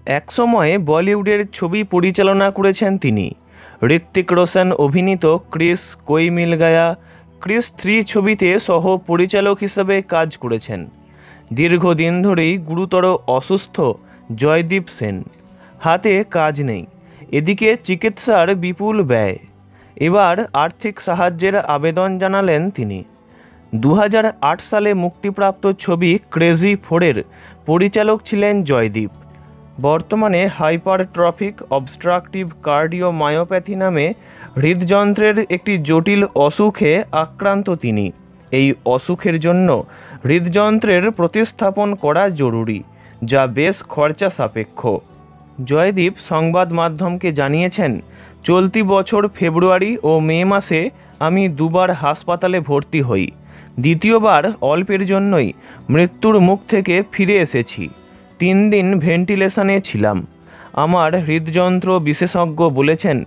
এক সময় বলিউডের ছবি পরিচালনা করেছেন তিনি। ঋত্বিক রোশন অভিনীত ক্রিস কোই মিল গায়া, ক্রিস 3 ছবিতে সহ পরিচালক হিসেবে কাজ করেছেন। দীর্ঘদিন ধরেই গুরুতর অসুস্থ জয়দীপ সেন, হাতে কাজ নেই, এদিকে চিকিৎসার বিপুল ব্যয়। এবার আর্থিক সাহায্যের আবেদন জানালেন তিনি। 2008 সালে মুক্তিপ্রাপ্ত ছবি ক্রেজি 4-এর পরিচালক ছিলেন জয়দীপ। বর্তমানে হাইপারট্রফিক অবস্ট্রাকটিভ কার্ডিওমায়োপ্যাথি নামে হৃদযন্ত্রের একটি জটিল অসুখে আক্রান্ত তিনি। এই অসুখের জন্য হৃদযন্ত্রের প্রতিস্থাপন করা জরুরি, যা বেশ খরচা সাপেক্ষ। জয়দীপ সংবাদ মাধ্যমকে জানিয়েছেন, চলতি বছর ফেব্রুয়ারি ও মে মাসে আমি দুবার হাসপাতালে ভর্তি হই। দ্বিতীয়বার অল্পের জন্যই মৃত্যুর মুখ থেকে ফিরে এসেছি। 3 দিন ভেন্টিলেশনে ছিলাম। আমার হৃদযন্ত্র বিশেষজ্ঞ বলেছেন,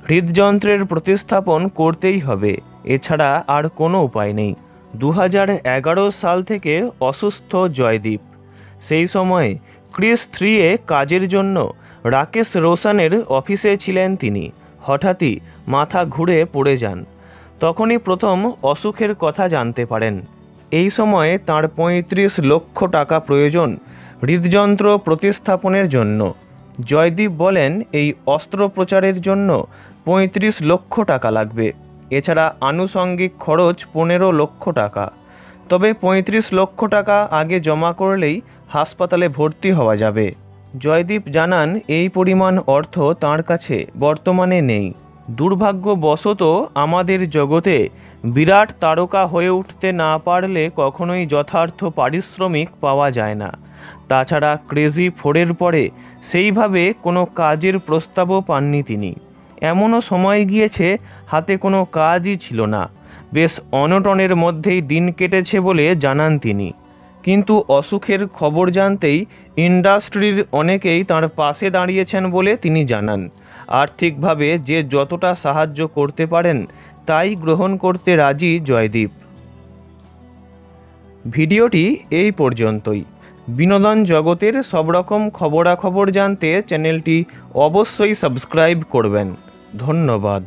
হৃদযন্ত্রের প্রতিস্থাপন করতেই হবে, এছাড়া আর কোনো উপায় নেই। 2011 সাল থেকে অসুস্থ জয়দীপ। সেই সময়ে ক্রিস 3-এ কাজের জন্য রাকেশ রোশনের অফিসে ছিলেন তিনি। হঠাৎই মাথা ঘুরে পড়ে যান। তখনই প্রথম অসুখের কথা জানতে পারেন। এই সময়ে তাঁর 35 লক্ষ টাকা প্রয়োজন হৃদযন্ত্র প্রতিস্থাপনের জন্য। জয়দীপ বলেন, এই অস্ত্রোপচারের জন্য 35 লক্ষ টাকা লাগবে। এছাড়া আনুষঙ্গিক খরচ 15 লক্ষ টাকা। তবে 35 লক্ষ টাকা আগে জমা করলেই হাসপাতালে ভর্তি হওয়া যাবে। জয়দীপ জানান, এই পরিমাণ অর্থ তাঁর কাছে বর্তমানে নেই। দুর্ভাগ্যবশত আমাদের জগতে বিরাট তারকা হয়ে উঠতে না পারলে কখনোই যথার্থ পারিশ্রমিক পাওয়া যায় না। তাছাড়া ক্রেজি 4-এর পরে সেইভাবে কোনো কাজের প্রস্তাবও পাননি তিনি। এমনও সময় গিয়েছে হাতে কোনো কাজই ছিল না। বেশ অনটনের মধ্যেই দিন কেটেছে বলে জানান তিনি। কিন্তু অসুখের খবর জানতেই ইন্ডাস্ট্রির অনেকেই তাঁর পাশে দাঁড়িয়েছেন বলে তিনি জানান। আর্থিকভাবে যে যতটা সাহায্য করতে পারেন তাই গ্রহণ করতে রাজি জয়দীপ। ভিডিওটি এই পর্যন্তই। বিনোদন জগতের সব রকম খবরাখবর জানতে চ্যানেলটি অবশ্যই সাবস্ক্রাইব করবেন। ধন্যবাদ।